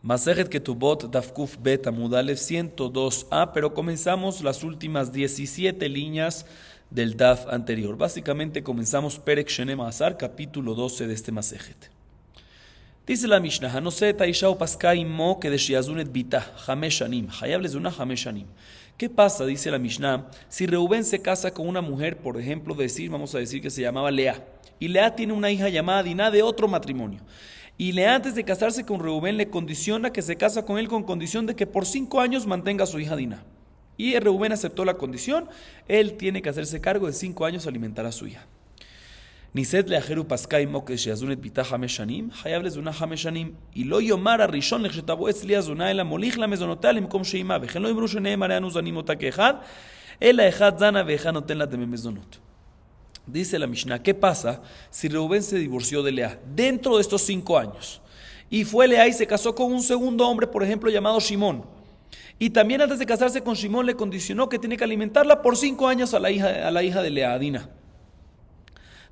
Masechet Ketubot Dafkuf Bet Amud Aleph 102a, pero comenzamos las últimas 17 líneas del Daf anterior. Básicamente comenzamos Perek Shenem Asar, capítulo 12 de este Masechet. Dice la Mishnah, Hanose Taishao Paskai Mo Kedeshiazunet Bita, Hamesh Shanim, Hayab Lezuna Hamesh Shanim. ¿Qué pasa? Dice la Mishnah, si Reubén se casa con una mujer, por ejemplo, vamos a decir que se llamaba Lea, y Lea tiene una hija llamada Diná de otro matrimonio. Y Lea, antes de casarse con Reubén, le condiciona que se casa con él con condición de que por 5 años mantenga a su hija Diná. Y Reubén aceptó la condición, él tiene que hacerse cargo de 5 años alimentar a su hija. Niset leajeru paskai moke sheazunet bita hamesh shanim, hayav lezuna hamesh shanim, y lo yomar arishon lechetabu etzli azuna ela molich la mezonotea lemkom sheima, vechen lo imru sheneem areanu zanim ota keechad, ela echad zana veechad noten la teme mezonot. Dice la Mishnah, ¿qué pasa si Reubén se divorció de Lea dentro de estos 5 años? Y fue Lea y se casó con un segundo hombre, por ejemplo, llamado Shimón. Y también antes de casarse con Shimón le condicionó que tiene que alimentarla por 5 años a la hija de Lea, a Dina.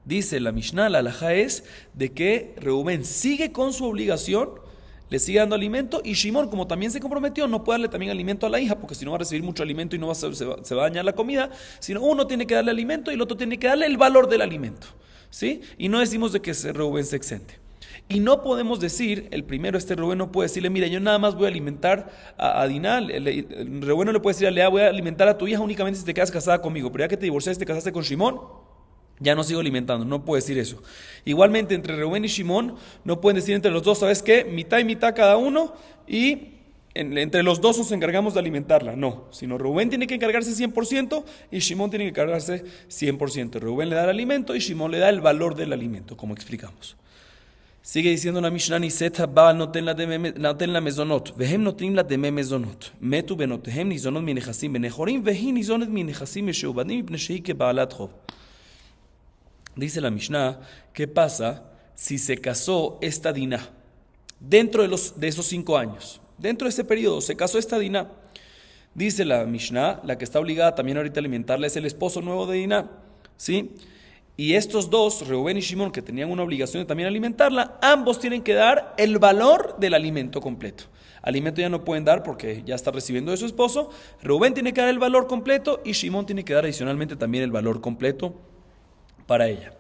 Dice la Mishnah, la halajá es de que Reubén sigue con su obligación, le sigue dando alimento, y Shimón, como también se comprometió, no puede darle también alimento a la hija, porque si no va a recibir mucho alimento y no se va a dañar la comida, sino uno tiene que darle alimento y el otro tiene que darle el valor del alimento, ¿sí? Y no decimos de que Reubén se exente. Y no podemos decir, el primero, Reubén no puede decirle, mira, yo nada más voy a alimentar a Diná, Reubén no le puede decir a Lea, voy a alimentar a tu hija únicamente si te quedas casada conmigo, pero ya que te divorciaste, te casaste con Shimón, ya no sigo alimentando, no puede decir eso. Igualmente, entre Reubén y Shimón, no pueden decir entre los dos, ¿sabes qué? Mitad y mitad cada uno, y entre los dos nos encargamos de alimentarla. No, sino Reubén tiene que encargarse 100% y Shimón tiene que encargarse 100%. Reubén le da el alimento y Shimón le da el valor del alimento, como explicamos. Sigue diciendo la Mishnah, Niseta ba noten la mezonot, vehem notin la deme mezonot, metu benotehem nizonot minechasim benechorim, vehi nizonet minechasim mesheubadim mipneshehi kebaalat chov. Dice la Mishnah, ¿qué pasa si se casó esta Diná? Dentro de esos 5 años, dentro de ese periodo, se casó esta Diná. Dice la Mishnah, la que está obligada también ahorita a alimentarla es el esposo nuevo de Diná, ¿sí? Y estos dos, Reubén y Shimón, que tenían una obligación de también alimentarla, ambos tienen que dar el valor del alimento completo. Alimento ya no pueden dar porque ya está recibiendo de su esposo. Reubén tiene que dar el valor completo y Shimón tiene que dar adicionalmente también el valor completo para ella.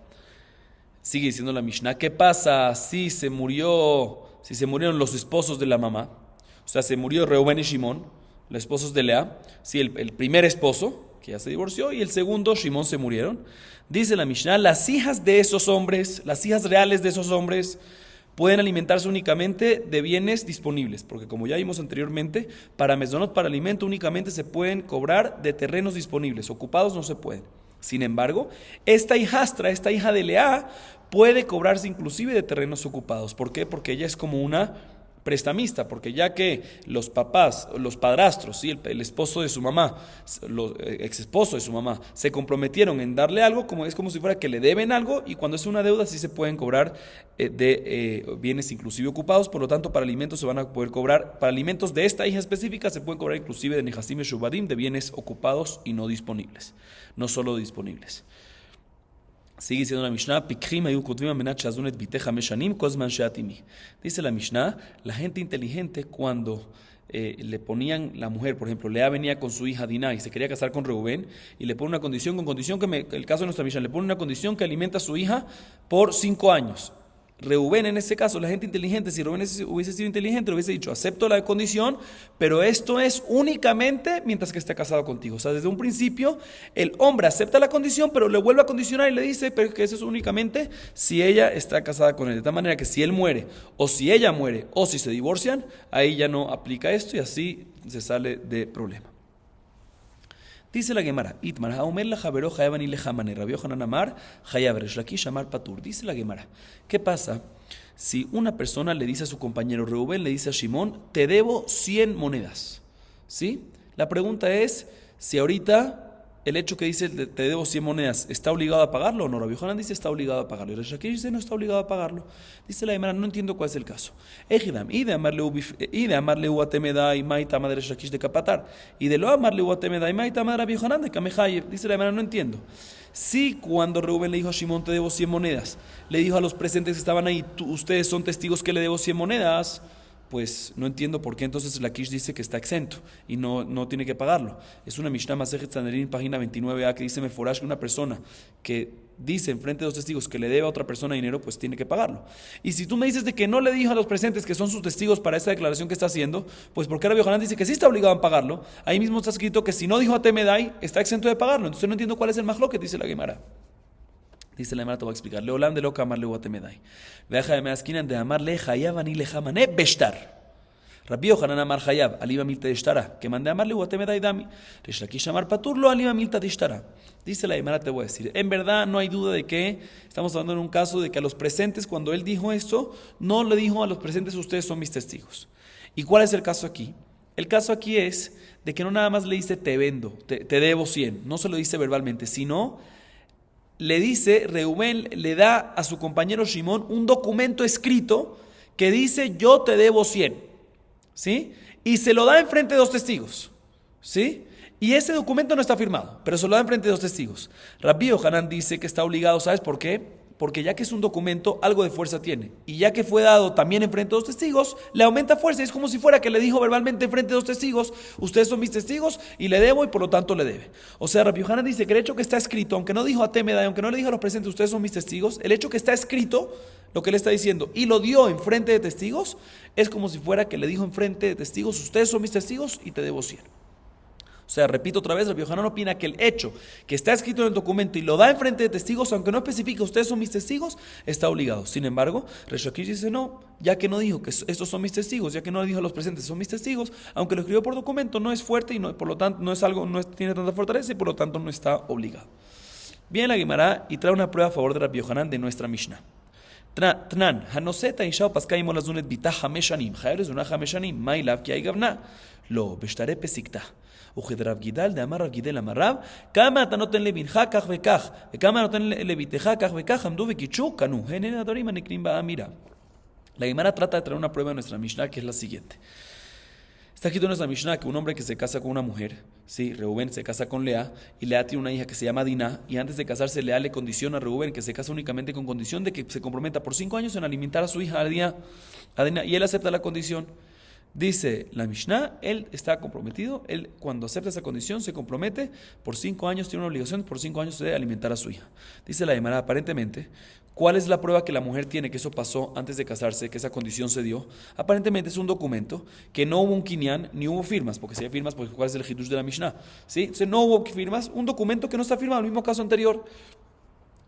Sigue diciendo la Mishnah, ¿qué pasa si se murieron los esposos de la mamá? O sea, se murió Reubén y Shimón, los esposos de Lea. Sí, el primer esposo, que ya se divorció, y el segundo, Shimón, se murieron. Dice la Mishnah, las hijas de esos hombres, las hijas reales de esos hombres, pueden alimentarse únicamente de bienes disponibles, porque como ya vimos anteriormente, para mezonot, para alimento, únicamente se pueden cobrar de terrenos disponibles, ocupados no se pueden. Sin embargo, esta hijastra, esta hija de Lea, puede cobrarse inclusive de terrenos ocupados. ¿Por qué? Porque ella es como una prestamista, porque ya que los papás, los padrastros, ¿sí? el esposo de su mamá, los ex esposo de su mamá, se comprometieron en darle algo, es como si fuera que le deben algo, y cuando es una deuda sí se pueden cobrar de bienes inclusive ocupados. Por lo tanto, para alimentos se van a poder cobrar, para alimentos de esta hija específica se pueden cobrar inclusive de nehasim y shubadim, de bienes ocupados y no disponibles, no solo disponibles. Sigue diciendo la Mishnah, dice la Mishnah, la gente inteligente cuando le ponían la mujer, por ejemplo, Lea venía con su hija Diná y se quería casar con Reubén, y le pone una condición, el caso de nuestra Mishnah, le pone una condición que alimenta a su hija por 5 años. Reubén, en ese caso, la gente inteligente, si Reubén hubiese sido inteligente, le hubiese dicho, acepto la condición, pero esto es únicamente mientras que esté casado contigo. O sea, desde un principio, el hombre acepta la condición, pero le vuelve a condicionar y le dice, pero que eso es únicamente si ella está casada con él. De tal manera que si él muere, o si ella muere, o si se divorcian, ahí ya no aplica esto y así se sale de problema. Dice la Gemara, Itmar, Haomer la Javero Jayaban y Lejamane, Rabbi Yohanan Amar, Hayab Resh Lakish Amar Patur. Dice la Gemara, ¿qué pasa si una persona le dice a su compañero Reubén, le dice a Shimón, te debo 100 monedas? ¿Sí? La pregunta es, si ahorita el hecho que dice te debo 100 monedas, ¿está obligado a pagarlo o no? Rabbi Yohanan dice está obligado a pagarlo, y Resh Lakish dice no está obligado a pagarlo. Dice la Gemara, no entiendo cuál es el caso. Ejidam, y de amarle uatemeda y maitama de Resh Lakish de capatar, y de lo amarle uatemeda y maitama de Rabbi Yohanan de kamehayev. Dice la Gemara, no entiendo. Si cuando Reubén le dijo a Shimón te debo 100 monedas, le dijo a los presentes que estaban ahí, ustedes son testigos que le debo 100 monedas, pues no entiendo por qué entonces la Kish dice que está exento y no tiene que pagarlo. Es una Mishnah Masejet Sanedrín, página 29a, que dice Meforash que una persona que dice en frente de dos testigos que le debe a otra persona dinero, pues tiene que pagarlo. Y si tú me dices de que no le dijo a los presentes que son sus testigos para esta declaración que está haciendo, pues porque Rabbi Yohanan dice que sí está obligado a pagarlo, ahí mismo está escrito que si no dijo a Temedai, está exento de pagarlo. Entonces no entiendo cuál es el mahloket, dice la Gemara. Dice la Gemara, te voy a explicar. Leolam de loca amarle guatemedai. Veja de measquinan de amarle hayab ani lejamane bestar. Rabbi Yohanan amar hayab, aliba milta de eshtara. Que mande amarle guatemedai dami. Resh Lakish amar paturlo, aliba milta de eshtara. Dice la Gemara, te voy a decir. En verdad no hay duda de que estamos hablando en un caso de que a los presentes, cuando él dijo esto, no le dijo a los presentes, ustedes son mis testigos. ¿Y cuál es el caso aquí? El caso aquí es de que no nada más le dice te vendo, te debo 100. No se lo dice verbalmente, sino le dice, Reubén le da a su compañero Shimón un documento escrito que dice yo te debo 100, ¿sí? Y se lo da enfrente de dos testigos, ¿sí? Y ese documento no está firmado, pero se lo da enfrente de dos testigos. Rabbi Yohanan dice que está obligado, ¿sabes por qué? Porque ya que es un documento, algo de fuerza tiene. Y ya que fue dado también enfrente de dos testigos, le aumenta fuerza. Es como si fuera que le dijo verbalmente enfrente de dos testigos, ustedes son mis testigos y le debo y por lo tanto le debe. O sea, Rabbi Yohanan dice que el hecho que está escrito, aunque no dijo a Temedai, aunque no le dijo a los presentes, ustedes son mis testigos, el hecho que está escrito, lo que él está diciendo, y lo dio enfrente de testigos, es como si fuera que le dijo enfrente de testigos, ustedes son mis testigos y te debo 100. O sea, repito otra vez, Rabbi Yohanan opina que el hecho que está escrito en el documento y lo da enfrente de testigos, aunque no especifica ustedes son mis testigos, está obligado. Sin embargo, Resh Lakish dice no, ya que no dijo que estos son mis testigos, ya que no dijo a los presentes son mis testigos, aunque lo escribió por documento, no es fuerte y por lo tanto no es algo, tiene tanta fortaleza y por lo tanto no está obligado. Viene la Gemara y trae una prueba a favor de Rabbi Yohanan de nuestra Mishnah. Tnan, Hanoseta Ishao Paskai Molazunet Bita Hameshanim, Jaeres una Hameshanim, Mailav Ki Gavna, Lo Beshtare Pesikta. וכדרב גידל דאמר רב גידל אמר רב כמה אתה נותן לבנך כך וכך וכמה נותן לביתך כך וכך עמדו וקידשו קנו הן הדברים הנקנים באמירה. La Gemara trata de traer una prueba en nuestra Mishnah que es la siguiente. Está escrito en nuestra Mishnah que un hombre que se casa con una mujer, sí, Reubén se casa con Lea y Lea tiene una hija que se llama Diná y antes de casarse Lea le condiciona a Reubén que se casa únicamente con condición de que se comprometa por 5 años en alimentar a su hija a Diná y él acepta la condición. Dice la Mishnah, él está comprometido, él cuando acepta esa condición se compromete, por 5 años tiene una obligación, por 5 años de alimentar a su hija. Dice la Gemara, aparentemente, ¿cuál es la prueba que la mujer tiene que eso pasó antes de casarse, que esa condición se dio? Aparentemente es un documento que no hubo un kinyan ni hubo firmas, porque si hay firmas, pues ¿cuál es el hidush de la Mishnah? ¿Sí? Entonces no hubo firmas, un documento que no está firmado, el mismo caso anterior.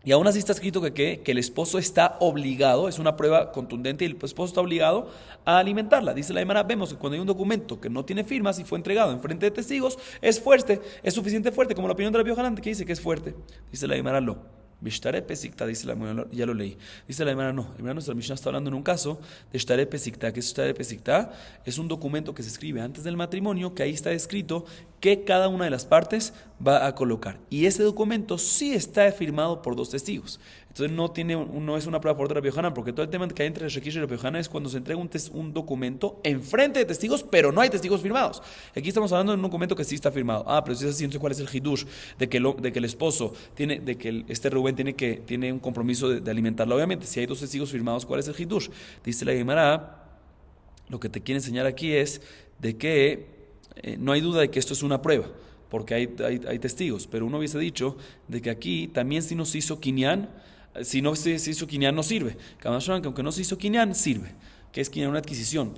Y aún así está escrito que el esposo está obligado, es una prueba contundente, y el esposo está obligado a alimentarla. Dice la Gemara, vemos que cuando hay un documento que no tiene firmas y fue entregado en frente de testigos, es fuerte, es suficiente fuerte, como la opinión de Rabbi Yohanan que dice que es fuerte. Dice la Gemara, lo. Bishtare Pesikta, dice la Gemara, ya lo leí. Dice la Gemara, no. Nuestra Mishnah está hablando en un caso de Shtare Pesikta. ¿Qué es Shtare Pesikta? Es un documento que se escribe antes del matrimonio, que ahí está escrito que cada una de las partes va a colocar. Y ese documento sí está firmado por dos testigos. Entonces no es una prueba por Rabbi Yohanan, porque todo el tema que hay entre Resh Lakish y Rabbi Yohanan es cuando se entrega un documento enfrente de testigos, pero no hay testigos firmados. Aquí estamos hablando de un documento que sí está firmado. Pero si es así, entonces ¿cuál es el hidush de que el esposo tiene, de que este Rubén tiene un compromiso de alimentarla? Obviamente, si hay dos testigos firmados, ¿cuál es el hidush? Dice la Gemara, lo que te quiere enseñar aquí es de que no hay duda de que esto es una prueba, porque hay testigos, pero uno hubiese dicho de que aquí también si no se hizo kinyan, si no se hizo kinyan no sirve. Que aunque no se hizo kinyan, sirve. ¿Qué es kinyan? Una adquisición.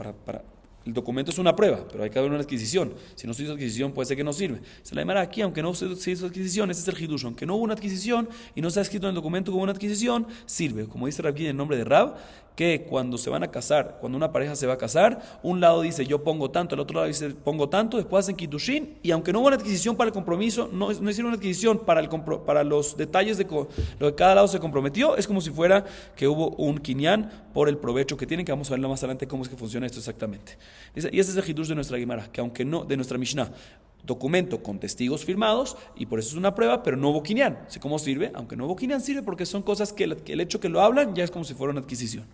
El documento es una prueba, pero hay que haber una adquisición. Si no se hizo adquisición, puede ser que no sirve. Se la llamará aquí, aunque no se hizo adquisición, ese es el hidush. Aunque no hubo una adquisición y no se ha escrito en el documento como una adquisición, sirve. Como dice Rabbi en el nombre de Rab, que cuando se van a casar, cuando una pareja se va a casar, un lado dice yo pongo tanto, el otro lado dice pongo tanto, después hacen kiddushin, y aunque no hubo una adquisición para el compromiso, no hicieron una adquisición para los detalles de lo que cada lado se comprometió, es como si fuera que hubo un kinyan por el provecho que tienen, que vamos a ver más adelante cómo es que funciona esto exactamente. Y ese es el hidush de nuestra Gemara, que aunque no, de nuestra Mishnah, documento con testigos firmados, y por eso es una prueba, pero no hubo kinyan. ¿Sí cómo sirve? Aunque no hubo kinyan, sirve porque son cosas que el hecho que lo hablan ya es como si fuera una adquisición.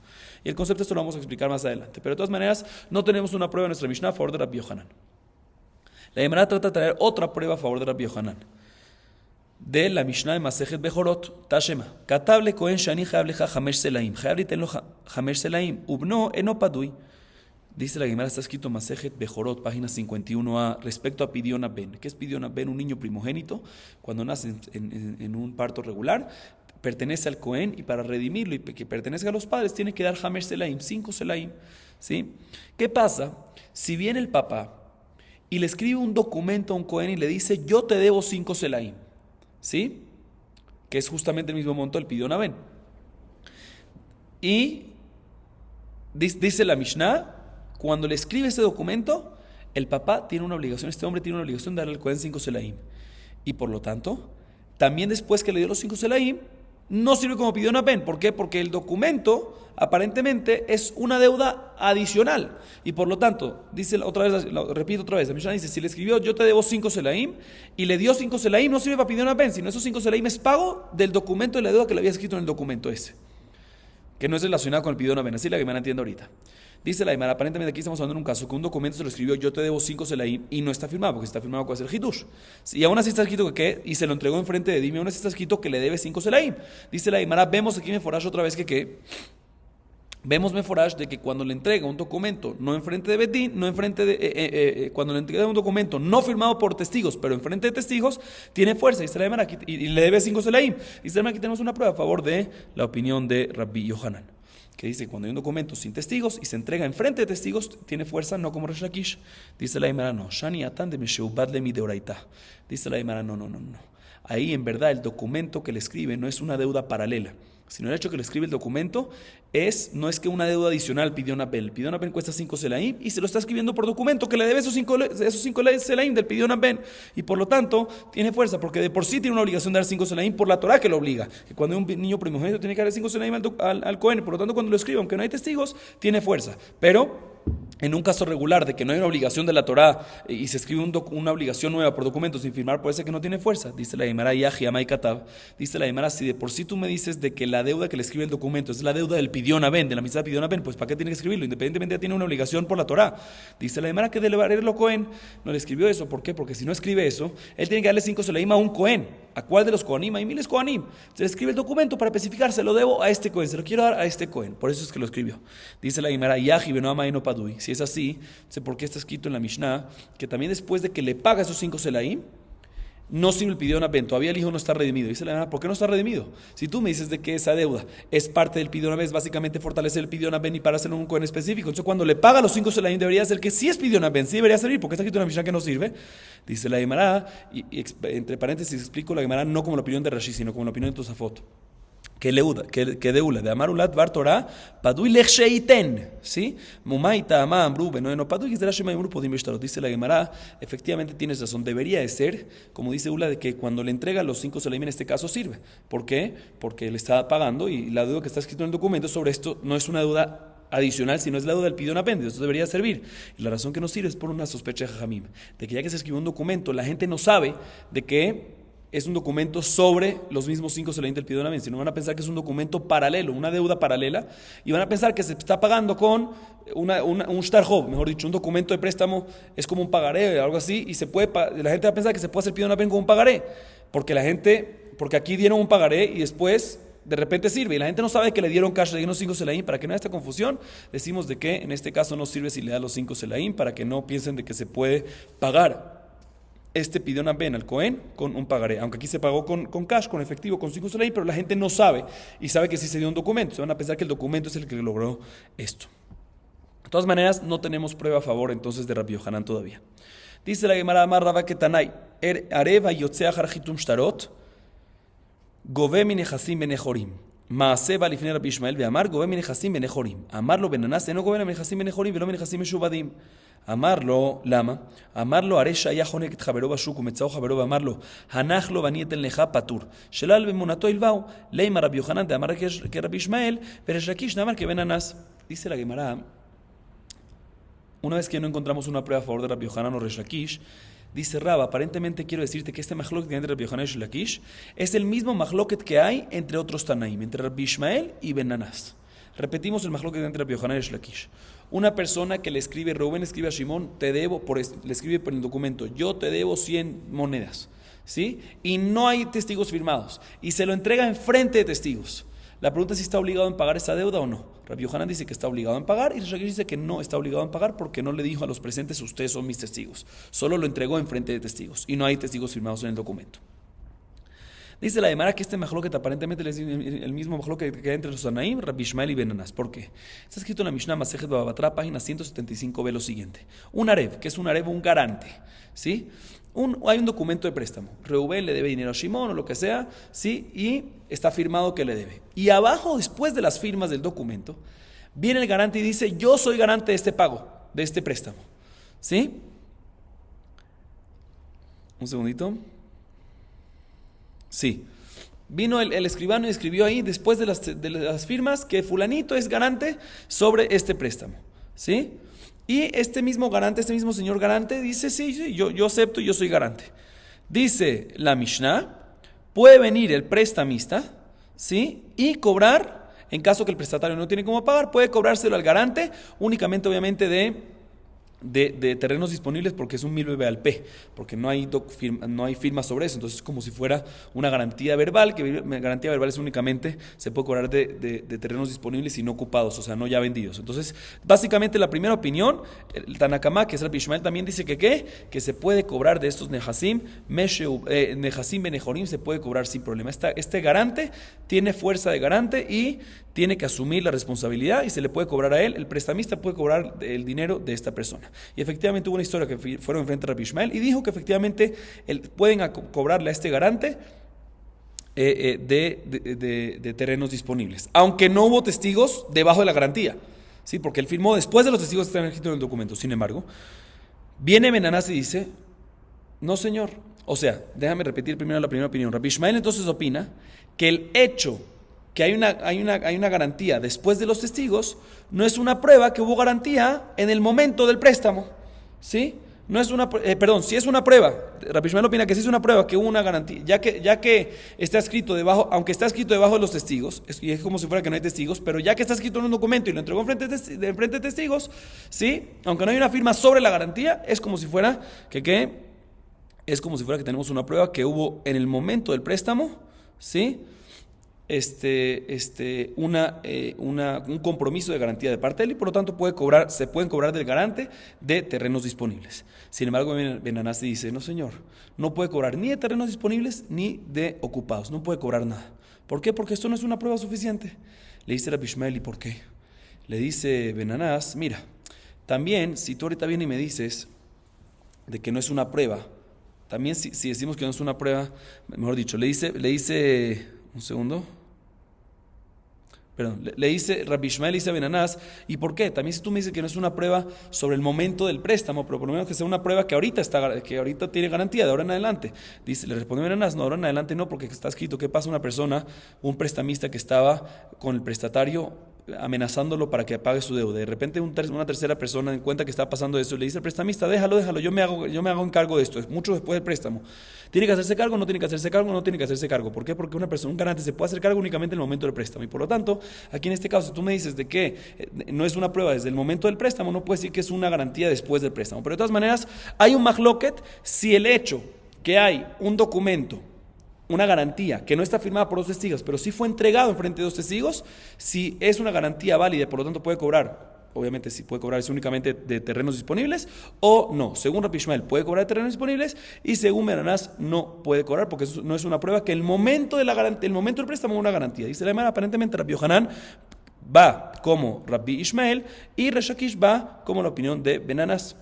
Y el concepto esto lo vamos a explicar más adelante. Pero de todas maneras, no tenemos una prueba en nuestra Mishnah a favor de Rabbi Yohanan. La Gemara trata de traer otra prueba a favor de Rabbi Yohanan. De la Mishnah de Masejet Bejorot, Tashema. Katable Kohen Shani Hayab Lecha Hamesh Selaim. Hayab Liten Lo Hamesh Selaim. Ubno Eno Padui. Dice la Gemara, está escrito Masejet Bejorot, página 51a, respecto a Pidión Ben. ¿Qué es Pidión Ben? Un niño primogénito, cuando nace en un parto regular, pertenece al Cohen, y para redimirlo y que pertenezca a los padres, tiene que dar Hamer Selaim, 5 Selaim. ¿Sí? ¿Qué pasa si viene el papá y le escribe un documento a un Cohen y le dice, yo te debo 5 Selaim? ¿Sí? Que es justamente el mismo monto del Pidión Ben. Y dice la Mishnah, cuando le escribe ese documento, el papá tiene una obligación, este hombre tiene una obligación de darle al Cohen 5 Selaim. Y por lo tanto, también después que le dio los 5 Selaim, no sirve como Pidión Ben. ¿Por qué? Porque el documento aparentemente es una deuda adicional. Y por lo tanto, dice otra vez, repito otra vez, la Mishnah dice, si le escribió yo te debo 5 Selaim y le dio 5 Selaim, no sirve para Pidión Ben, sino esos 5 Selaim es pago del documento de la deuda que le había escrito en el documento ese, que no es relacionado con el Pidión Ben. Así la que me entiende ahorita. Dice la Gemara, aparentemente aquí estamos hablando de un caso que un documento se lo escribió, yo te debo 5 Selaim, y no está firmado, porque si está firmado puede ser Hidush. Y aún así está escrito y se lo entregó enfrente de Dime, aún así está escrito que le debe 5 Selaim. Dice la Gemara, vemos aquí Meforash otra vez vemos Meforash de que cuando le entrega un documento, no enfrente de Bedín, no enfrente de, cuando le entrega un documento no firmado por testigos, pero enfrente de testigos, tiene fuerza. Dice la Gemara, y le debe 5 Selaim. Dice la Gemara, aquí tenemos una prueba a favor de la opinión de Rabbi Yohanan, que dice que cuando hay un documento sin testigos y se entrega enfrente de testigos, tiene fuerza, no como Resh Lakish. Dice la Gemara, no. Shani atan de mesheubad le mi deoraita. Dice la Gemara, no. Ahí en verdad el documento que le escribe no es una deuda paralela, sino el hecho que le escribe el documento no es que una deuda adicional Pidión Ben. El Pidión Ben cuesta 5 Selaim y se lo está escribiendo por documento que le debe esos 5 Selaim del Pidión Ben. Y por lo tanto tiene fuerza, porque de por sí tiene una obligación de dar 5 Selaim por la Torah que lo obliga. Que cuando hay un niño primogénito tiene que dar 5 Selaim al Cohen. Por lo tanto, cuando lo escribe, aunque no hay testigos, tiene fuerza. Pero en un caso regular de que no hay una obligación de la Torah y se escribe una obligación nueva por documento sin firmar, puede ser que no tiene fuerza. Dice la Gemara, Yahi Amay Katav. Dice la Gemara, si de por sí tú me dices de que la deuda que le escribe el documento es la deuda del Pidión Ben, de la amistad de Pidión Ben, pues ¿para qué tiene que escribirlo? Independientemente ya tiene una obligación por la Torah. Dice la Gemara que de levarlo Cohen no le escribió eso. ¿Por qué? Porque si no escribe eso, él tiene que darle 5 Selaim a un Cohen. ¿A cuál de los Kohanim? Hay miles Kohanim. Se le escribe el documento para especificar, se lo debo a este Cohen, se lo quiero dar a este Cohen. Por eso es que lo escribió. Dice la Gemara, Yahi Benoamay no Padui. Si es así, sé por qué está escrito en la Mishnah que también después de que le paga esos 5 Selaim, no sirve el Pidión Ben, todavía el hijo no está redimido. Dice la Gemara, ¿por qué no está redimido? Si tú me dices de que esa deuda es parte del Pidión Ben, es básicamente fortalecer el Pidión Ben y para hacerlo un Cohen específico. Entonces cuando le paga los 5 Selaim debería ser que sí es Pidión Ben, sí debería servir, porque está escrito en la Mishnah que no sirve. Dice la Gemara, y entre paréntesis explico la Gemara no como la opinión de Rashi, sino como la opinión de Tosafot. Que deula de Amarulat Bar Torah Padui Lechsheiten, ¿sí? Mumaita Ama Amru Benoeno Padui Gizrashim Amru Podim Beshtarot. Dice la Gemara, efectivamente tienes razón, debería de ser, como dice Ula, de que cuando le entrega los 5 Selaim en este caso sirve. ¿Por qué? Porque le está pagando y la deuda que está escrito en el documento sobre esto no es una deuda adicional, si no es la deuda del Pidión Ben, eso debería servir. Y la razón que no sirve es por una sospecha de Jajamim, de que ya que se escribió un documento, la gente no sabe de que es un documento sobre los mismos 5 Selaim del Pidión Ben, sino van a pensar que es un documento paralelo, una deuda paralela, y van a pensar que se está pagando con un shtarhov, mejor dicho, un documento de préstamo es como un pagaré o algo así, y la gente va a pensar que se puede hacer Pidión Ben con un pagaré, porque aquí dieron un pagaré y después de repente sirve, y la gente no sabe que le dieron cash, le dieron 5 Selaim. Para que no haya esta confusión, decimos de que en este caso no sirve si le da los 5 Selaim, para que no piensen de que se puede pagar este Pidión Ben al Cohen con un pagaré, aunque aquí se pagó con cash, con efectivo, con 5 Selaim, pero la gente no sabe, y sabe que sí se dio un documento, se van a pensar que el documento es el que logró esto. De todas maneras, no tenemos prueba a favor entonces de Rabbi Yohanan todavía. Dice la Gemara, Amar Rabba Ketanai, Areva Yotzea Harjitum Shtarot, Gove Minechasim Benechorim, Maaseba Lifnei Rabbi Ishmael, Veamar Gove Minechasim Benechorim, Amarlo Benanas, no Gove Minechasim Benechorim, Velo Minechasim Meshubadim. Amarlo, lama, amarlo, aresha ya jonek javero bashuk umetzao javero amarlo, hanachlo baniet el neja patur, shelal bemunato ilvau, leima Rabbi Yohanan de amar que Rabbi Ishmael, pero es Rakish namar que benanas. Dice la Gemara, una vez que no encontramos una prueba a favor de Rabbi Yohanan o Resh Lakish, dice Rab, aparentemente quiero decirte que este mahloket que hay entre Rabbi Yohanan y Resh Lakish es el mismo mahloket que hay entre otros Tanaim, entre Rabbi Ishmael y Benanas. Repetimos el mahloket entre Rabbi Yohanan y Resh Lakish. Una persona que le escribe, Reuben escribe a Shimon, le escribe por el documento, yo te debo 100 monedas, ¿sí? Y no hay testigos firmados, y se lo entrega enfrente de testigos. La pregunta es si está obligado en pagar esa deuda o no. Rabbi Yohanan dice que está obligado en pagar y Resh Lakish dice que no está obligado en pagar porque no le dijo a los presentes ustedes son mis testigos. Solo lo entregó en frente de testigos y no hay testigos firmados en el documento. Dice la Gemara que este majloket aparentemente es el mismo majloket que hay entre los Tanaim, Rabbi Ishmael y Ben Anás. ¿Por qué? Está escrito en la Mishnah Masejet Baba Batra, página 175, ve lo siguiente. Un arev, que es un arev, un garante, ¿sí? Hay un documento de préstamo. Reubén le debe dinero a Shimón o lo que sea, ¿sí? Y está firmado que le debe. Y abajo, después de las firmas del documento, viene el garante y dice, yo soy garante de este pago, de este préstamo, ¿sí? Un segundito. Sí. Vino el escribano y escribió ahí, después de las firmas, que fulanito es garante sobre este préstamo, ¿sí? Y este mismo garante, este mismo señor garante, dice, sí, yo acepto y yo soy garante. Dice la Mishnah, puede venir el prestamista, ¿sí? Y cobrar, en caso que el prestatario no tiene cómo pagar, puede cobrárselo al garante, únicamente obviamente de terrenos disponibles porque es un milbe beal p, porque no hay firma sobre eso, entonces es como si fuera una garantía verbal, que garantía verbal es únicamente, se puede cobrar de terrenos disponibles y no ocupados, o sea, no ya vendidos. Entonces, básicamente la primera opinión, el Tanakama, que es el Ishmael, también dice que se puede cobrar de estos Nehasim, Nehasim Benejorim, se puede cobrar sin problema. Este garante tiene fuerza de garante y tiene que asumir la responsabilidad y se le puede cobrar a él, el prestamista puede cobrar el dinero de esta persona. Y efectivamente hubo una historia que fueron enfrente de Rabbi Ishmael y dijo que efectivamente pueden cobrarle a este garante de terrenos disponibles, aunque no hubo testigos debajo de la garantía, ¿sí? Porque él firmó después de los testigos que están escritos en el documento. Sin embargo, viene Ben Anás y dice, no señor, o sea, déjame repetir primero la primera opinión. Rabbi Ishmael entonces opina que el hecho que hay una garantía después de los testigos, no es una prueba que hubo garantía en el momento del préstamo, ¿sí? No es una, sí es una prueba. Rabbi Ishmael opina que sí es una prueba que hubo una garantía, ya que está escrito debajo, aunque está escrito debajo de los testigos, y es como si fuera que no hay testigos, pero ya que está escrito en un documento y lo entregó enfrente de testigos, ¿sí? Aunque no hay una firma sobre la garantía, es como si fuera que tenemos una prueba que hubo en el momento del préstamo, ¿sí? Un compromiso de garantía de parte de él y por lo tanto se pueden cobrar del garante de terrenos disponibles. Sin embargo, Ben Anás dice, no señor, no puede cobrar ni de terrenos disponibles ni de ocupados, no puede cobrar nada. ¿Por qué? Porque esto no es una prueba suficiente. Le dice Rabbi Ishmael, ¿y por qué? Le dice Ben Anás, mira, también si tú ahorita vienes y me dices de que no es una prueba, también si decimos que no es una prueba, mejor dicho, le dice un segundo. Perdón, le dice Rabbi Ishmael, le dice a Ben Anás, ¿y por qué? También si tú me dices que no es una prueba sobre el momento del préstamo, pero por lo menos que sea una prueba que ahorita tiene garantía de ahora en adelante. Le responde Ben Anás, no, ahora en adelante no, porque está escrito que pasa una persona, un prestamista que estaba con el prestatario amenazándolo para que pague su deuda. De repente una tercera persona encuentra que está pasando eso y le dice al prestamista, déjalo, yo me hago encargo de esto, es mucho después del préstamo. ¿Tiene que hacerse cargo? No tiene que hacerse cargo, no tiene que hacerse cargo. ¿Por qué? Porque un garante se puede hacer cargo únicamente en el momento del préstamo. Y por lo tanto, aquí en este caso, si tú me dices de que no es una prueba desde el momento del préstamo, no puedes decir que es una garantía después del préstamo. Pero de todas maneras, hay un mahloket si el hecho que hay un documento, una garantía que no está firmada por dos testigos, pero sí fue entregado en frente de dos testigos, si es una garantía válida, por lo tanto puede cobrar, obviamente si puede cobrar es únicamente de terrenos disponibles o no. Según Rabbi Ishmael puede cobrar de terrenos disponibles y según Ben Anás no puede cobrar porque eso no es una prueba que el momento del préstamo es una garantía. Dice la Gemara, aparentemente Rabbi Yohanan va como Rabbi Ishmael y Resh Lakish va como la opinión de Ben Anás.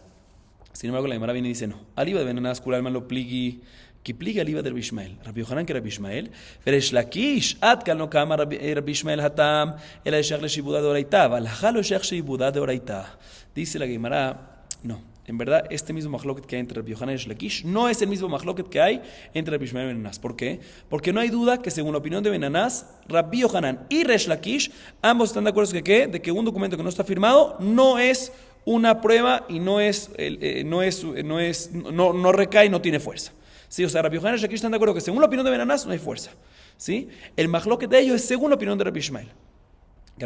Sin embargo, la Gemara viene y dice no. Aliba de Ben Anás, Kuralman lo pligi. Que pliga aliva de Rabbi Ishmael. Rabbi Yohanan que Rabbi Ishmael. Resh Lakish, ad kan no kama Rabbi Ishmael hatam, el shech le shibuda de oraita, valha lo shech shibuda de oraita. Dice la Gemara, no. En verdad, este mismo mahloket que hay entre Rabbi Yohanan y Resh Lakish no es el mismo mahloket que hay entre Rabbi Ishmael y Ben Anás. ¿Por qué? Porque no hay duda que según la opinión de Ben Anás, Rabbi Yohanan y Resh Lakish, ambos están de acuerdo de que un documento que no está firmado no es una prueba y no recae y no tiene fuerza. Sí, o sea, Rabbi Yohanan y Resh Lakish están de acuerdo que según la opinión de Ben Anás no hay fuerza, ¿sí? El mahloket de ellos es según la opinión de Rabbi Ishmael.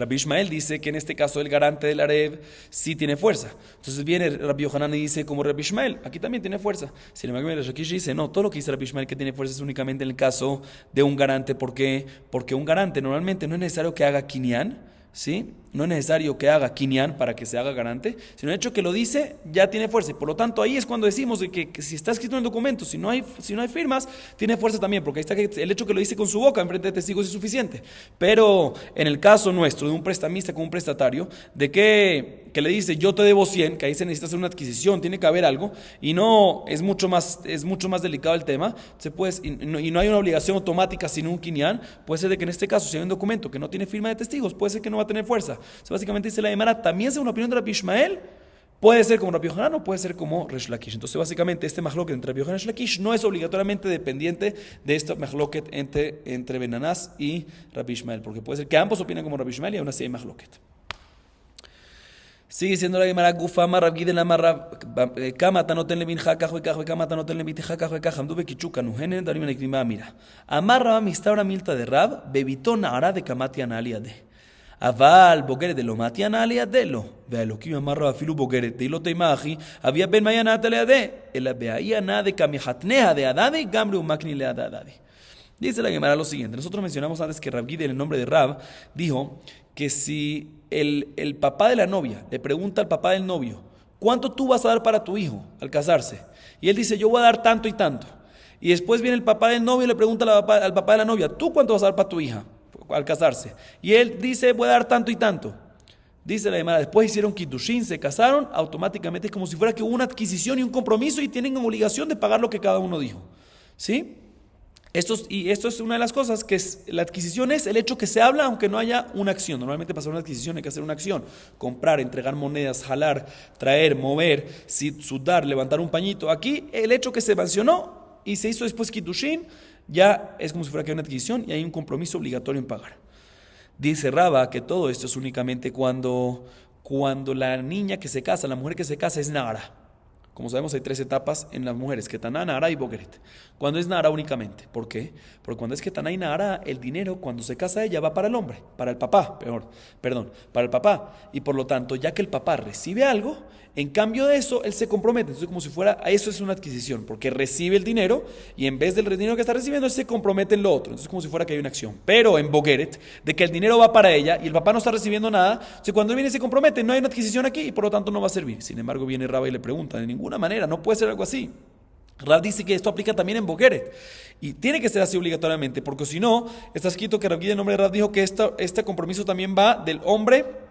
Rabbi Ishmael dice que en este caso el garante del Arev sí tiene fuerza. Entonces viene Rabbi Yohanan y dice como Rabbi Ishmael, aquí también tiene fuerza. Sin embargo, el Rakish dice, no, todo lo que dice Rabbi Ishmael que tiene fuerza es únicamente en el caso de un garante. ¿Por qué? Porque un garante normalmente no es necesario que haga kinyan, ¿sí? No es necesario que haga kinyan para que se haga garante, sino el hecho que lo dice ya tiene fuerza. Y por lo tanto, ahí es cuando decimos de que si está escrito en el documento, si no hay firmas, tiene fuerza también, porque ahí está que el hecho que lo dice con su boca en frente de testigos es suficiente. Pero en el caso nuestro, de un prestamista con un prestatario, de que le dice yo te debo 100, que ahí se necesita hacer una adquisición, tiene que haber algo, y no es mucho más delicado el tema, y no hay una obligación automática sin un kinyan, puede ser de que en este caso, si hay un documento que no tiene firma de testigos, puede ser que no va a tener fuerza. Básicamente dice la Gemara, también según la opinión de Rabbi Ishmael, puede ser como Rabbi Yohanan o puede ser como Resh Lakish. Entonces básicamente este mahloket entre Rabbi Yohanan y Resh Lakish no es obligatoriamente dependiente de este mahloket entre Benanás y Rabbi Ishmael, porque puede ser que ambos opinan como Rabbi Ishmael y aún así hay mahloket. Sigue siendo la Gemara Gufama Rab Gidel Amar Kama Tanoten Levin Hakach Vekach Kama Tanoten Levin Hakach Vekach Hamdu Bekichuka Nuhenen Darim Nekdima Mira Amar Rab Mistabra Milta de Rab Bebitón Ara de Kamati Analiade אבל בוגרת דלו מתיאנה על ידלו והאלוקים אמר לו אפילו בוגרת דלו תימחי אביה בן מעיינת על ידי אלא בהעיינה דקמיחתניה דהדדי גם לאומקני להדדי. Dice la Gemara lo siguiente, nosotros mencionamos antes que Rab Gidel, el nombre de Rab, dijo que si el papá de la novia le pregunta al papá del novio, ¿cuánto tú vas a dar para tu hijo al casarse? Y él dice, yo voy a dar tanto y tanto. Y después viene el papá del novio y le pregunta al papá de la novia, ¿tú cuánto vas a dar para tu hija al casarse? Y él dice, voy a dar tanto y tanto. Dice la Gemara, después hicieron kiddushin, se casaron, automáticamente es como si fuera que hubo una adquisición y un compromiso y tienen obligación de pagar lo que cada uno dijo. ¿Sí? Esto es una de las cosas, que la adquisición es el hecho que se habla aunque no haya una acción. Normalmente para hacer una adquisición hay que hacer una acción. Comprar, entregar monedas, jalar, traer, mover, sudar, levantar un pañito. Aquí el hecho que se mencionó y se hizo después kiddushin, ya es como si fuera que hay una adquisición y hay un compromiso obligatorio en pagar. Dice Raba que todo esto es únicamente cuando la niña que se casa, la mujer que se casa es Nahara. Como sabemos hay 3 etapas en las mujeres, Ketaná, Nahara y Bogeret. Cuando es Nahara únicamente, ¿por qué? Porque cuando es Ketaná y Nahara, el dinero cuando se casa ella va para el hombre, para el papá, para el papá. Y por lo tanto, ya que el papá recibe algo, en cambio de eso, él se compromete. Entonces como si fuera, eso es una adquisición, porque recibe el dinero y en vez del dinero que está recibiendo, él se compromete en lo otro. Entonces como si fuera que hay una acción. Pero en Bogeret, de que el dinero va para ella y el papá no está recibiendo nada, entonces cuando él viene y se compromete, no hay una adquisición aquí y por lo tanto no va a servir. Sin embargo, viene Rabba y le pregunta, de ninguna manera, no puede ser algo así. Rab dice que esto aplica también en Bogeret y tiene que ser así obligatoriamente, porque si no, está escrito que Rab Gidel, el nombre de Rab, dijo que este compromiso también va del hombre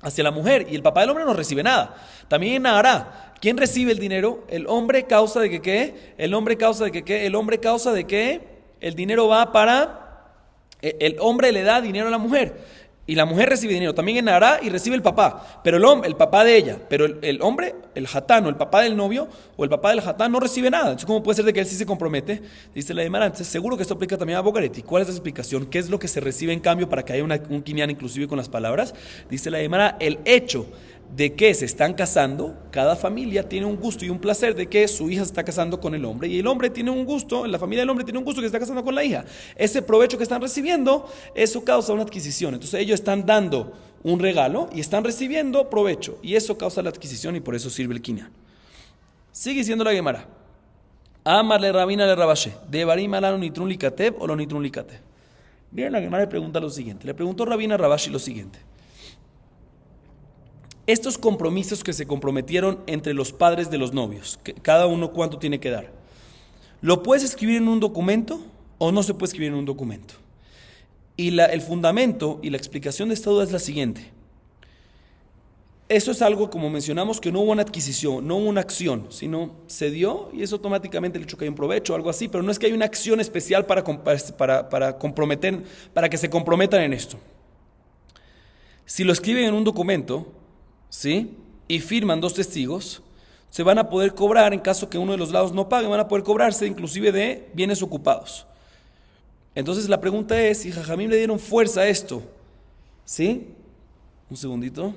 hacia la mujer y el papá del hombre no recibe nada. También en Nahara, ¿quién recibe el dinero? El hombre, causa de que ¿qué? El hombre causa de que ¿qué? El hombre causa de que el dinero va para, el hombre le da dinero a la mujer y la mujer recibe dinero también en Nahara y recibe el papá, pero el papá de ella, pero el hombre, el hatán o el papá del novio o el papá del hatán no recibe nada. Entonces ¿cómo puede ser de que él sí se compromete? Dice la Gemara, entonces seguro que esto aplica también a Bogeret. ¿Y cuál es la explicación? ¿Qué es lo que se recibe en cambio para que haya un kinyan inclusive con las palabras? Dice la Gemara, el hecho de que se están casando, cada familia tiene un gusto y un placer de que su hija se está casando con el hombre y el hombre tiene un gusto, la familia del hombre tiene un gusto que se está casando con la hija. Ese provecho que están recibiendo, eso causa una adquisición. Entonces ellos están dando un regalo y están recibiendo provecho y eso causa la adquisición y por eso sirve el kinyan. Sigue diciendo la Gemara, Amarle Rabina le Rabashe, de Barim alano nitrun likatev o lo nitrun likatev. Bien, la Gemara le pregunta lo siguiente, le preguntó Rabina Rabashi lo siguiente. Estos compromisos que se comprometieron entre los padres de los novios, cada uno cuánto tiene que dar, ¿lo puedes escribir en un documento o no se puede escribir en un documento? Y el fundamento y la explicación de esta duda es la siguiente. Eso es algo, como mencionamos, que no hubo una adquisición, no hubo una acción, sino se dio y eso automáticamente le hecho que hay un provecho o algo así, pero no es que hay una acción especial para comprometer, para que se comprometan en esto. Si lo escriben en un documento, ¿sí? Y firman 2 testigos, se van a poder cobrar en caso que uno de los lados no pague, van a poder cobrarse inclusive de bienes ocupados. Entonces la pregunta es, si Jajamim le dieron fuerza a esto, ¿sí? Un segundito.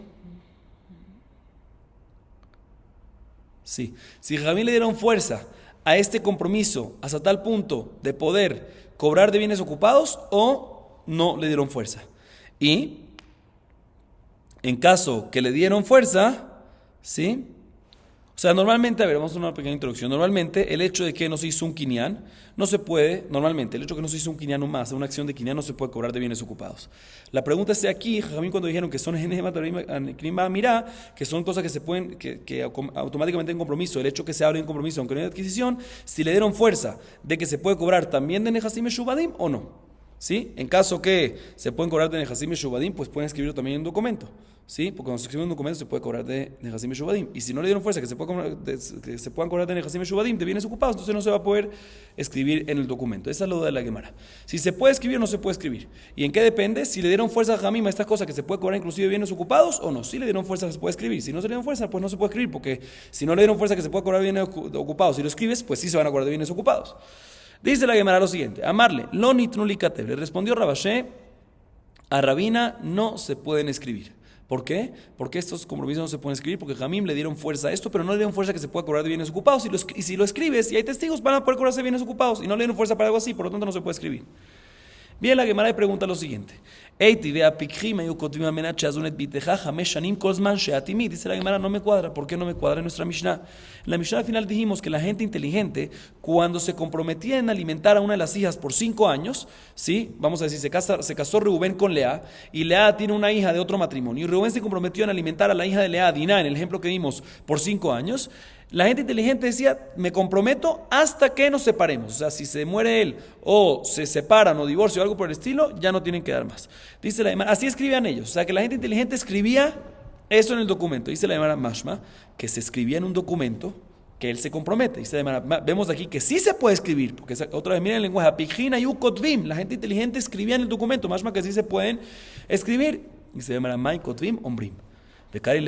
Sí, si Jajamim le dieron fuerza a este compromiso hasta tal punto de poder cobrar de bienes ocupados o no le dieron fuerza. Y En caso que le dieron fuerza, ¿sí? O sea, normalmente, a ver, vamos a una pequeña introducción. Normalmente, el hecho de que no se hizo un quinián, no se puede, normalmente, el hecho de que no se hizo un quinián o más, una acción de quinián no se puede cobrar de bienes ocupados. La pregunta es aquí, Jajamín, cuando dijeron que son mirá, que son cosas que se pueden, que automáticamente en compromiso, el hecho que se abre en compromiso, aunque no hay adquisición, si le dieron fuerza de que se puede cobrar también de Nehasim Meshubadim o no. ¿Sí? En caso que se pueden cobrar de Nehasim Meshubadim, pues pueden escribirlo también en un documento. ¿Sí? Porque cuando se escribe un documento se puede cobrar de Nehasim Meshubadim. Y si no le dieron fuerza que se puedan cobrar de Nehasim Meshubadim, de bienes ocupados, entonces no se va a poder escribir en el documento. Esa es la duda de la Gemara. Si se puede escribir o no se puede escribir. ¿Y en qué depende? Si le dieron fuerza a Jamim a estas cosas que se puede cobrar inclusive de bienes ocupados o no. Si le dieron fuerza que se puede escribir. Si no se le dieron fuerza, pues no se puede escribir. Porque si no le dieron fuerza que se puede cobrar de bienes ocupados y lo escribes, pues sí se van a cobrar de bienes ocupados. Dice la Gemara lo siguiente: Amarle, lo nitnuli katev. Le respondió Rabashé, a Rabina no se pueden escribir. ¿Por qué? Porque estos compromisos no se pueden escribir, porque Jamim le dieron fuerza a esto, pero no le dieron fuerza que se pueda cobrar de bienes ocupados. Y si lo escribes y hay testigos, van a poder cobrarse de bienes ocupados. Y no le dieron fuerza para algo así, por lo tanto no se puede escribir. Bien, la Gemara le pregunta lo siguiente: dice la Gemara, no me cuadra. ¿Por qué no me cuadra en nuestra Mishnah? En la Mishnah al final dijimos que la gente inteligente, cuando se comprometía en alimentar a una de las hijas por 5 años, ¿sí? Vamos a decir, se casó Reubén con Lea, y Lea tiene una hija de otro matrimonio, y Reubén se comprometió en alimentar a la hija de Lea, Diná, en el ejemplo que dimos, por 5 años. La gente inteligente decía, me comprometo hasta que nos separemos. O sea, si se muere él o se separan o divorcio o algo por el estilo, ya no tienen que dar más. Dice la Gemara, así escribían ellos. O sea, que la gente inteligente escribía eso en el documento. Dice la Gemara Mashma, que se escribía en un documento que él se compromete. Dice la Gemara, vemos aquí que sí se puede escribir, porque otra vez miren el lenguaje, Apijina y Ukotvim, la gente inteligente escribía en el documento, Mashma que sí se pueden escribir. Dice la Gemara, Mai Kotvim Ombrim. Dice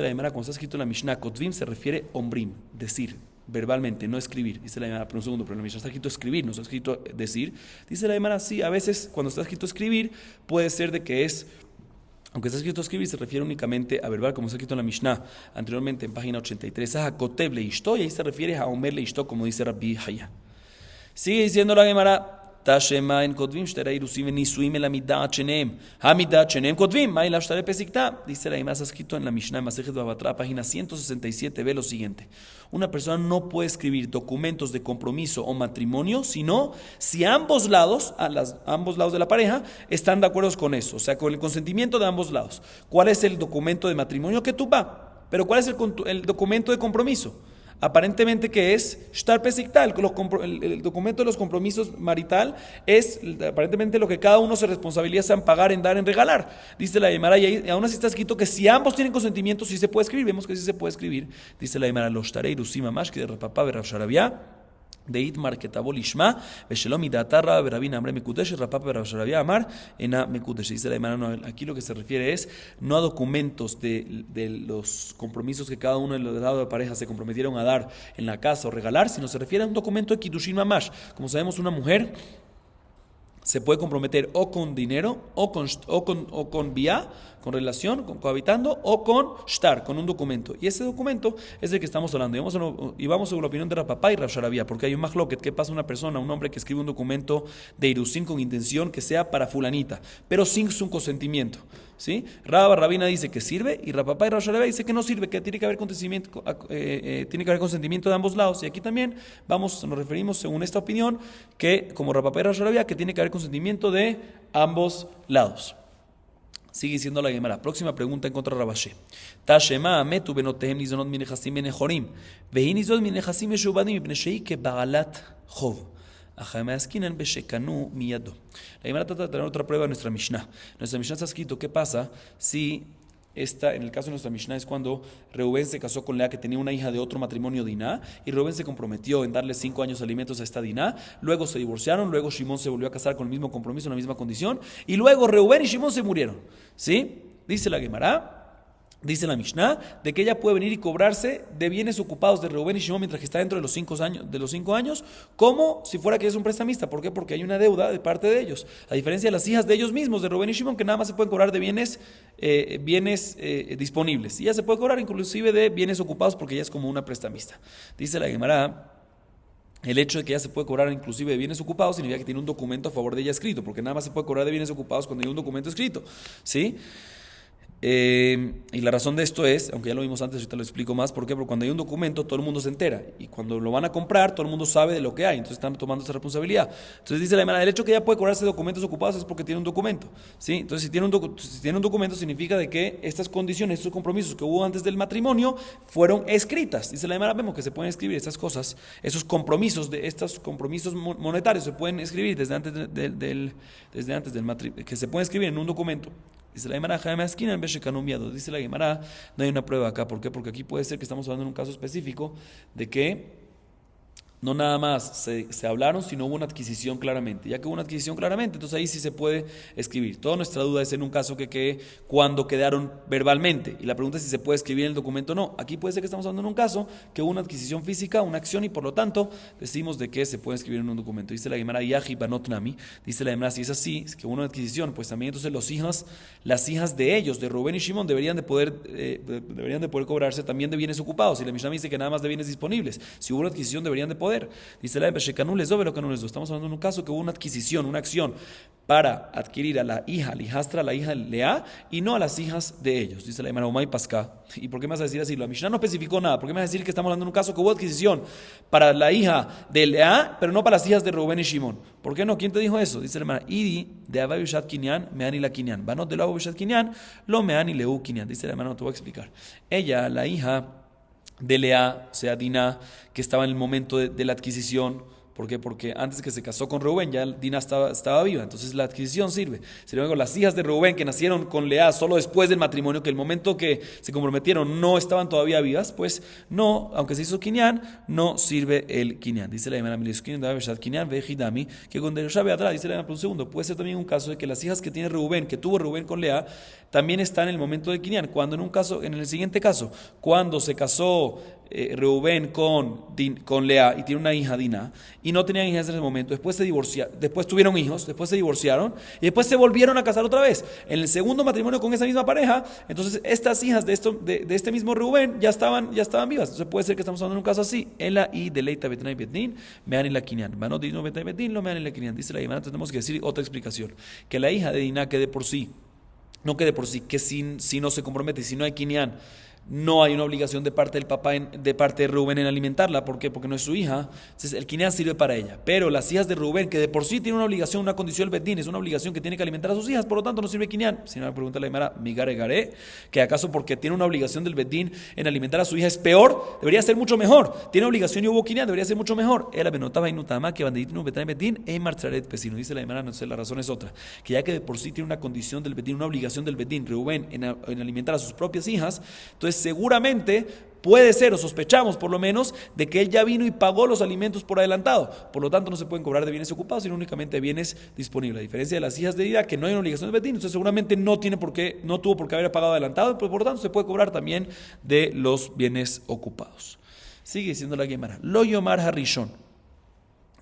la Gemara, cuando está escrito en la Mishnah, Kotvim se refiere ombrim, decir, verbalmente, no escribir. Dice la Gemara, pero un segundo, pero en la Mishnah está escrito escribir, no está escrito decir. Dice la Gemara, sí, a veces cuando está escrito escribir, puede ser de que es, aunque está escrito escribir, se refiere únicamente a verbal, como está escrito en la Mishnah anteriormente en página 83, Kotev le ishto, y ahí se refiere a omer le ishto, como dice Rabbi Haya. Sigue diciendo la Gemara, Tashema en Kotvim, Shtera Irusim en Nisuim el Amidat Shenem. Hamidat Shenem Kotvim, Maila Shtare Pesikta. Dice la Gemara, está escrito en la Mishnah Masejet Bava Batra, página 167, ve lo siguiente: una persona no puede escribir documentos de compromiso o matrimonio, sino si ambos lados, ambos lados de la pareja, están de acuerdo con eso, o sea, con el consentimiento de ambos lados. ¿Cuál es el documento de matrimonio? Que tú va. Pero ¿cuál es el documento de compromiso? Aparentemente que es Shtar Pesikta, el documento de los compromisos marital es aparentemente lo que cada uno se responsabiliza en pagar, en dar, en regalar. Dice la Gemara, y aún así está escrito que si ambos tienen consentimiento sí se puede escribir. Vemos que sí se puede escribir. Dice la Gemara, los Shtarei Rusim Amash, que de Rapapá Berav Sharabia de Itmar que tabol ishma, Veshelom idatarra, Berabin Amre Mekudesh, Rapapa Berabsharabia Amar, Ena Mekudesh. Dice la Gemara, aquí lo que se refiere es no a documentos de los compromisos que cada uno de los lados de la pareja se comprometieron a dar en la casa o regalar, sino se refiere a un documento de Kiddushin Mamash. Como sabemos, una mujer se puede comprometer o con dinero, o con vía, con relación, con cohabitando, o con shtar, con un documento. Y ese documento es del que estamos hablando. Y vamos sobre la opinión de Rapapá y Rav Sharabia, porque hay un mahloket. ¿Qué pasa una persona, un hombre que escribe un documento de Irusin con intención que sea para fulanita, pero sin su consentimiento? ¿Sí? Rabina dice que sirve, y Rapapá y Rav Sharabia dice que no sirve, que tiene que haber consentimiento de ambos lados. Y aquí también nos referimos, según esta opinión, que como Rapapá y Rav Sharabia, que tiene que haber consentimiento de ambos lados. Sigue diciendo la Gemara. Próxima pregunta en contra de Rabashé. Tashema metu benotehem nizonot minechasim benechorim. Vehi nizonot minechasim meshubadim mipnei shei kebalat chov. Ajame askinan beshekanu miyado. La Gemara trata de tener otra prueba de nuestra Mishnah. Nuestra Mishnah está escrito qué pasa si en el caso de nuestra Mishnah es cuando Reubén se casó con Lea, que tenía una hija de otro matrimonio, Diná, y Reubén se comprometió en darle 5 años de alimentos a esta Diná. Luego se divorciaron, luego Shimón se volvió a casar con el mismo compromiso, en la misma condición, y luego Reubén y Shimón se murieron. ¿Sí? Dice la Gemara, dice la Mishnah, de que ella puede venir y cobrarse de bienes ocupados de Reubén y Shimón mientras que está dentro de los 5 años, como si fuera que es un prestamista. ¿Por qué? Porque hay una deuda de parte de ellos. A diferencia de las hijas de ellos mismos, de Reubén y Shimón, que nada más se pueden cobrar de bienes disponibles. Y ella se puede cobrar inclusive de bienes ocupados porque ella es como una prestamista. Dice la Gemara, el hecho de que ella se puede cobrar inclusive de bienes ocupados significa que tiene un documento a favor de ella escrito, porque nada más se puede cobrar de bienes ocupados cuando hay un documento escrito, ¿sí? Y la razón de esto es, aunque ya lo vimos antes, ahorita lo explico más, ¿por qué? Porque cuando hay un documento todo el mundo se entera y cuando lo van a comprar todo el mundo sabe de lo que hay, entonces están tomando esa responsabilidad. Entonces dice la hermana, el hecho de que ella puede cobrarse documentos ocupados es porque tiene un documento, ¿sí? Entonces si tiene un documento significa de que estas condiciones, estos compromisos que hubo antes del matrimonio fueron escritas. Dice la hermana, vemos que se pueden escribir estas cosas, esos compromisos, estos compromisos monetarios se pueden escribir desde antes del matrimonio, que se pueden escribir en un documento. Dice la Gemara, dice la Gemara, no hay una prueba acá. ¿Por qué? Porque aquí puede ser que estamos hablando en un caso específico de que no nada más se hablaron, sino hubo una adquisición claramente. Ya que hubo una adquisición claramente, entonces ahí sí se puede escribir. Toda nuestra duda es en un caso que cuando quedaron verbalmente. Y la pregunta es si se puede escribir en el documento o no. Aquí puede ser que estamos hablando en un caso que hubo una adquisición física, una acción, y por lo tanto decimos de que se puede escribir en un documento. Dice la Gemara, Yahi Banot Nami. Dice la Gemara, si es así, es que hubo una adquisición, pues también entonces las hijas de ellos, de Rubén y Shimón, deberían de poder cobrarse también de bienes ocupados. Y la Mishnah dice que nada más de bienes disponibles. Si hubo una adquisición, deberían de poder. Dice la les doy lo que no les doy. Estamos hablando de un caso que hubo una adquisición, una acción para adquirir a la hija, al hijastra, a la hija de Lea, y no a las hijas de ellos. Dice la Gemara, Omay Pasca. ¿Y por qué me vas a decir así? La Mishnah no especificó nada. ¿Por qué me vas a decir que estamos hablando de un caso que hubo adquisición para la hija de Lea, pero no para las hijas de Rubén y Shimón? ¿Por qué no? ¿Quién te dijo eso? Dice la Gemara, Idi de Abay Bishat Kinyan, Meani la Kinyan. Vanot de lo Abay Bishat Kinyan, lo Meani Leu Kinyan. Dice la Gemara, no te voy a explicar. Ella, la hija de Lea, o sea, Dina, que estaba en el momento de la adquisición. ¿Por qué? Porque antes que se casó con Rubén, ya Dina estaba viva, entonces la adquisición sirve. Sin embargo, las hijas de Rubén que nacieron con Lea solo después del matrimonio, que el momento que se comprometieron no estaban todavía vivas, pues no, aunque se hizo Kinyan, no sirve el Kinyan. Dice la Gemara, que con Derosha Beatrá, dice la Gemara, por un segundo, puede ser también un caso de que las hijas que tiene Rubén, que tuvo Rubén con Lea, también están en el momento del Kinyan. Cuando en el siguiente caso, cuando se casó Reubén con Lea y tiene una hija Dina y no tenían hijas en ese momento, después tuvieron hijos, después se divorciaron y después se volvieron a casar otra vez en el segundo matrimonio con esa misma pareja. Entonces estas hijas de este mismo Reubén ya estaban vivas. Entonces puede ser que estamos hablando de un caso así. Ela y deleita betnai betnin mean y la kinyan manot dino betnai betnin lo mean y la kinyan. Dice la Gemara, tenemos que decir otra explicación, que la hija de Dina que si no se compromete, si no hay kinyan, no hay una obligación de parte del papá, de parte de Rubén en alimentarla. ¿Por qué? Porque no es su hija. Entonces el kinyan sirve para ella. Pero las hijas de Rubén, que de por sí tienen una obligación, una condición del bedín, es una obligación que tiene que alimentar a sus hijas, por lo tanto no sirve kinyan. Si no, me pregunta la Gemara, migare gare, que acaso porque tiene una obligación del bedín en alimentar a su hija es peor, debería ser mucho mejor. Tiene obligación y hubo kinyan, debería ser mucho mejor. Ella benotaba inutama que banditino betán bedín e marcharet pesino. Dice la Gemara, no sé, la razón es otra, que ya que de por sí tiene una condición del bedín, una obligación del bedín, Rubén, en alimentar a sus propias hijas, entonces seguramente puede ser, o sospechamos por lo menos, de que él ya vino y pagó los alimentos por adelantado. Por lo tanto, no se pueden cobrar de bienes ocupados, sino únicamente de bienes disponibles. A diferencia de las hijas de Dina, que no hay una obligación de bedín, entonces seguramente no tuvo por qué haber pagado adelantado, pero por lo tanto se puede cobrar también de los bienes ocupados. Sigue diciendo la Gemara, Lo Yomar Harishon.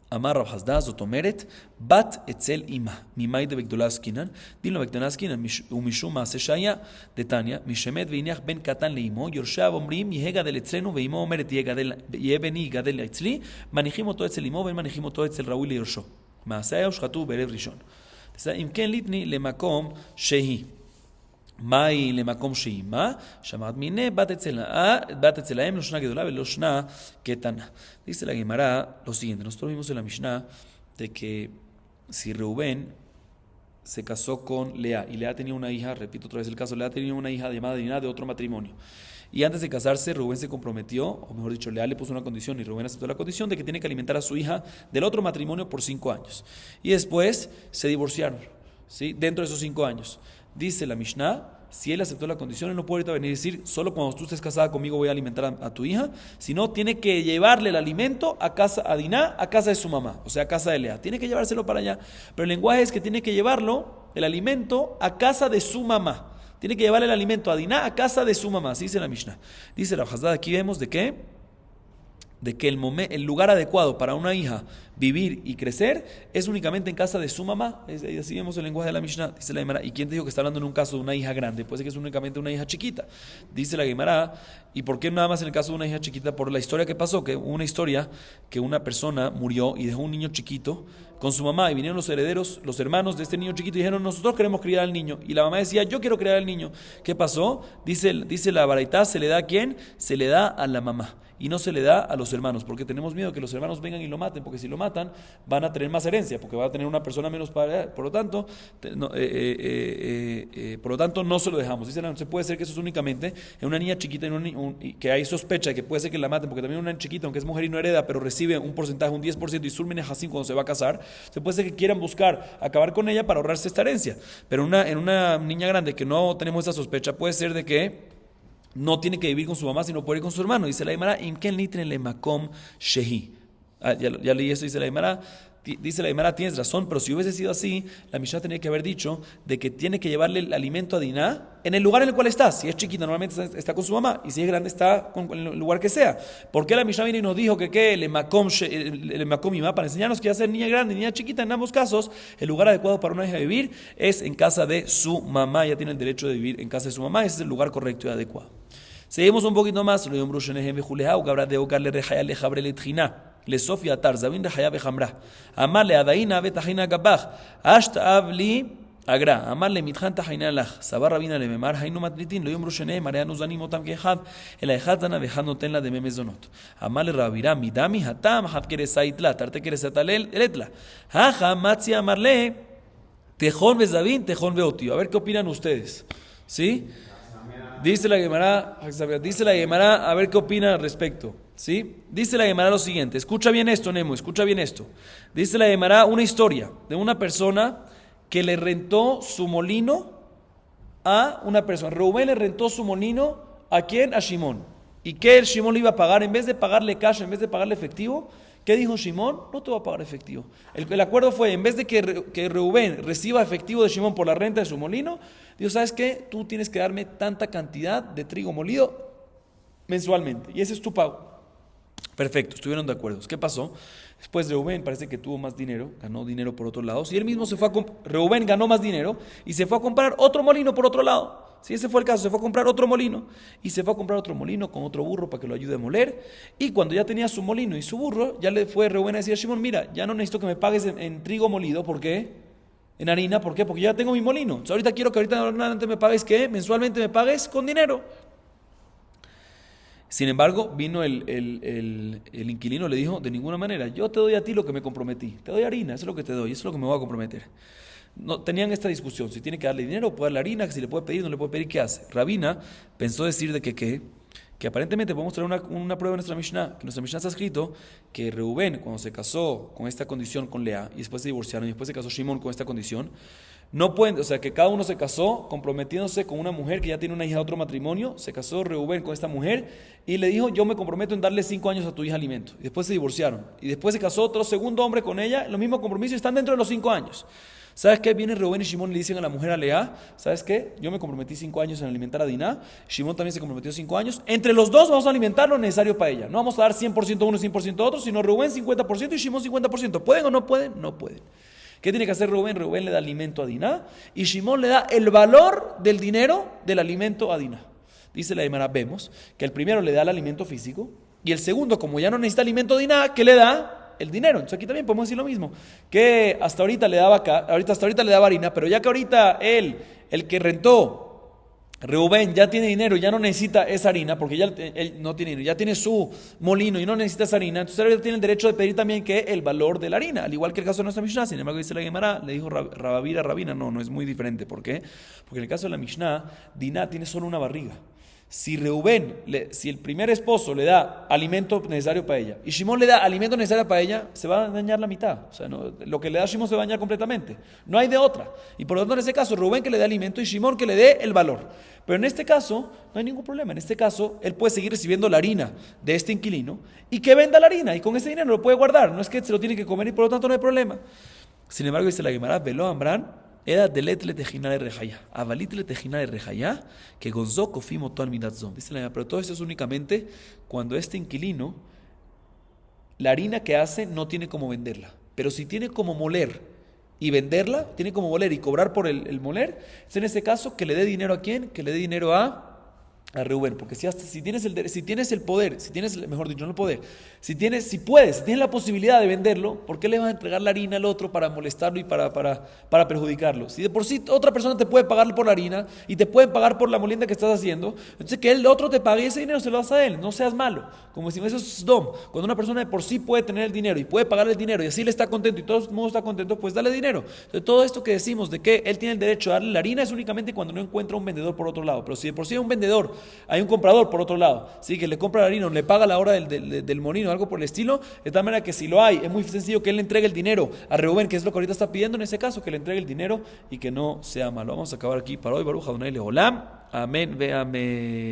Amar Rav Hasda zotomeret bat etzel ima mimay de begdolaskinan dilo begdolaskinan umishum maase shaya de Tania mishemet veinyach ben katan leimo yorshav omrim yehega del etzlenu veimo omeret yebeni gadel etzli manichim oto etzel imo ven manichim oto etzel raúl yorsho maase ushchatu berev rishon. Im ken litni lemakom shehi מאי למקום שאימה, שמעת מיני בת אצלהם לא שנה גדולה ולא שנה קטנה. Dice la Gemara lo siguiente, nosotros vimos en la Mishnah de que si Reubén se casó con Lea y Lea tenía una hija, repito otra vez el caso, Lea tenía una hija llamada Dina de otro matrimonio. Y antes de casarse, Rubén se comprometió, o mejor dicho, Lea le puso una condición y Rubén aceptó la condición de que tiene que alimentar a su hija del otro matrimonio por 5 años. Y después se divorciaron, ¿sí? Dentro de esos 5 años. Dice la Mishnah, si él aceptó la condición, él no puede ahorita venir y decir, solo cuando tú estés casada conmigo voy a alimentar a tu hija, sino tiene que llevarle el alimento a Diná, a casa de su mamá, o sea, a casa de Lea. Tiene que llevárselo para allá. Pero el lenguaje es que tiene que llevarlo, el alimento, a casa de su mamá. Tiene que llevarle el alimento a Diná, a casa de su mamá. Así dice la Mishnah. Dice la Hazdad, aquí vemos de qué de que el lugar adecuado para una hija vivir y crecer es únicamente en casa de su mamá. Así vemos el lenguaje de la Mishnah. Dice la Gemara, ¿y quién te dijo que está hablando en un caso de una hija grande? Puede ser que es únicamente una hija chiquita. Dice la Gemara, ¿y por qué nada más en el caso de una hija chiquita? Por la historia que pasó, que hubo una historia que una persona murió y dejó un niño chiquito con su mamá, y vinieron los herederos, los hermanos de este niño chiquito, y dijeron, nosotros queremos criar al niño. Y la mamá decía, yo quiero criar al niño. ¿Qué pasó? Dice la baraitá, ¿se le da a quién? Se le da a la mamá, y no se le da a los hermanos, porque tenemos miedo que los hermanos vengan y lo maten, porque si lo matan van a tener más herencia, porque va a tener una persona menos para, por lo tanto no se lo dejamos. Dice, no se puede ser que eso es únicamente en una niña chiquita, y que hay sospecha de que puede ser que la maten, porque también una niña chiquita, aunque es mujer y no hereda, pero recibe un porcentaje, un 10%, y Sulmine Hassim cuando se va a casar, se puede ser que quieran buscar acabar con ella para ahorrarse esta herencia. Pero en una niña grande que no tenemos esa sospecha, puede ser de que no tiene que vivir con su mamá, sino puede ir con su hermano. Dice la Gemara, Imken litren le makom shehi. Ya leí eso, dice la Gemara, tienes razón, pero si hubiese sido así, la Mishnah tenía que haber dicho de que tiene que llevarle el alimento a Diná en el lugar en el cual está. Si es chiquita, normalmente está con su mamá, y si es grande, está en el lugar que sea. ¿Por qué la Mishnah viene y nos dijo que le makom imá? Para enseñarnos que hacer niña grande, niña chiquita, en ambos casos, el lugar adecuado para una hija vivir es en casa de su mamá. Ella tiene el derecho de vivir en casa de su mamá, ese es el lugar correcto y adecuado. Seguimos un poquito más. Le Sofía Tarzavin de Hayab Hamra. Amarle Adaina Betahina Gabach. Ashta Avli Agra. Amarle Mithan Tahina Lach. Sabar Rabina le Memar Hainu Matnitin. Lo Yom Rushene Mariano Zanimotam Gehad. El Ahadzana Vejanoten la de Memezonot. Amarle Rabira Midami Hatam Hapkere Saitla. Tarte Kere Satalel Eletla. Haja Matzi Amarle Tejón Bezavin Tejón Beotio. A ver qué opinan ustedes. ¿Sí? Dice la Gemara, a ver qué opina al respecto. ¿Sí? Dice la Gemara lo siguiente, escucha bien esto, Nemo, escucha bien esto. Dice la Gemara una historia de una persona que le rentó su molino a una persona. Reubén le rentó su molino, ¿a quién? A Shimón. ¿Y qué el Shimón le iba a pagar? En vez de pagarle cash, en vez de pagarle efectivo, ¿qué dijo Shimón? No te va a pagar efectivo. El acuerdo fue, en vez de que Reubén reciba efectivo de Shimón por la renta de su molino, dijo, ¿sabes qué? Tú tienes que darme tanta cantidad de trigo molido mensualmente, y ese es tu pago. Perfecto, estuvieron de acuerdo. ¿Qué pasó? Después Reubén parece que tuvo más dinero, ganó dinero por otro lado. Y él mismo se fue Reubén ganó más dinero y se fue a comprar otro molino por otro lado. Si ese fue el caso, se fue a comprar otro molino. Y se fue a comprar otro molino con otro burro para que lo ayude a moler. Y cuando ya tenía su molino y su burro, ya le fue Reubén a decir a Shimón, mira, ya no necesito que me pagues en trigo molido. ¿Por qué? En harina. ¿Por qué? Porque ya tengo mi molino. Entonces, ahorita quiero que ahorita adelante me pagues, ¿qué? Mensualmente me pagues con dinero. Sin embargo, vino el inquilino, le dijo, de ninguna manera, yo te doy a ti lo que me comprometí, te doy harina, eso es lo que te doy, eso es lo que me voy a comprometer. No, tenían esta discusión, si tiene que darle dinero, puede darle harina, si le puede pedir, no le puede pedir, ¿qué hace? Rabina pensó decir de que aparentemente podemos traer una prueba en nuestra Mishnah, que en nuestra Mishnah está escrito que Reubén, cuando se casó con esta condición con Lea, y después se divorciaron, y después se casó Shimón con esta condición, no pueden, o sea, que cada uno se casó comprometiéndose con una mujer que ya tiene una hija de otro matrimonio. Se casó Reubén con esta mujer y le dijo, yo me comprometo en darle 5 años a tu hija alimento. Y después se divorciaron. Y después se casó otro segundo hombre con ella, lo mismo compromiso, y están dentro de los 5 años. ¿Sabes qué? Viene Reubén y Shimón y le dicen a la mujer, a Lea, ¿sabes qué? Yo me comprometí 5 años en alimentar a Diná, Shimón también se comprometió 5 años. Entre los dos vamos a alimentar lo necesario para ella. No vamos a dar 100% a uno y 100% a otro, sino Reubén 50% y Shimón 50%. ¿Pueden o no pueden? No pueden. ¿Qué tiene que hacer Reubén? Reubén le da alimento a Diná y Shimón le da el valor del dinero del alimento a Diná. Dice la Gemara, vemos que el primero le da el alimento físico y el segundo, como ya no necesita alimento a Diná, ¿qué le da? El dinero. Entonces aquí también podemos decir lo mismo, que hasta ahorita le daba harina, pero ya que ahorita el que rentó, Reubén, ya tiene dinero, ya no necesita esa harina, porque ya él no tiene dinero, ya tiene su molino y no necesita esa harina, entonces él tiene el derecho de pedir también que el valor de la harina, al igual que el caso de nuestra Mishnah. Sin embargo, dice la Gemara, le dijo Rabina, no es muy diferente. ¿Por qué? Porque en el caso de la Mishnah, Diná tiene solo una barriga. Si si el primer esposo le da alimento necesario para ella y Shimón le da alimento necesario para ella, se va a dañar la mitad. O sea, lo que le da Shimón se va a dañar completamente. No hay de otra. Y por lo tanto, en ese caso, Rubén que le dé alimento y Shimón que le dé el valor. Pero en este caso, no hay ningún problema. En este caso, él puede seguir recibiendo la harina de este inquilino y que venda la harina y con ese dinero lo puede guardar. No es que se lo tiene que comer y por lo tanto no hay problema. Sin embargo, dice la Gemara, Velo Ambrán, Era deletle tejina de rejaya, avalitle tejina de rejaya, que gonzó kofimo toal midatzón. Dice la Gemara, pero todo esto es únicamente cuando este inquilino la harina que hace no tiene como venderla. Pero si tiene como moler y venderla, tiene como moler y cobrar por el moler, es en ese caso que le dé dinero a quién, que le dé dinero a Reuben, porque si tienes el poder, mejor dicho, no el poder, si tienes la posibilidad de venderlo, ¿por qué le vas a entregar la harina al otro para molestarlo y para perjudicarlo? Si de por sí otra persona te puede pagar por la harina y te pueden pagar por la molienda que estás haciendo, entonces que el otro te pague ese dinero, se lo das a él, no seas malo. Como decimos, eso es dom. Cuando una persona de por sí puede tener el dinero y puede pagarle el dinero y así le está contento y todo el mundo está contento, pues dale dinero. Entonces todo esto que decimos de que él tiene el derecho a darle la harina es únicamente cuando no encuentra un vendedor por otro lado. Pero si de por sí hay un vendedor, hay un comprador por otro lado, sí, que le compra la harina o le paga la hora del molino o algo por el estilo, de tal manera que si lo hay, es muy sencillo que él le entregue el dinero a Reuben, que es lo que ahorita está pidiendo en ese caso, que le entregue el dinero y que no sea malo. Vamos a acabar aquí para hoy. Baruch Adonai Leolam. Amén ve amén.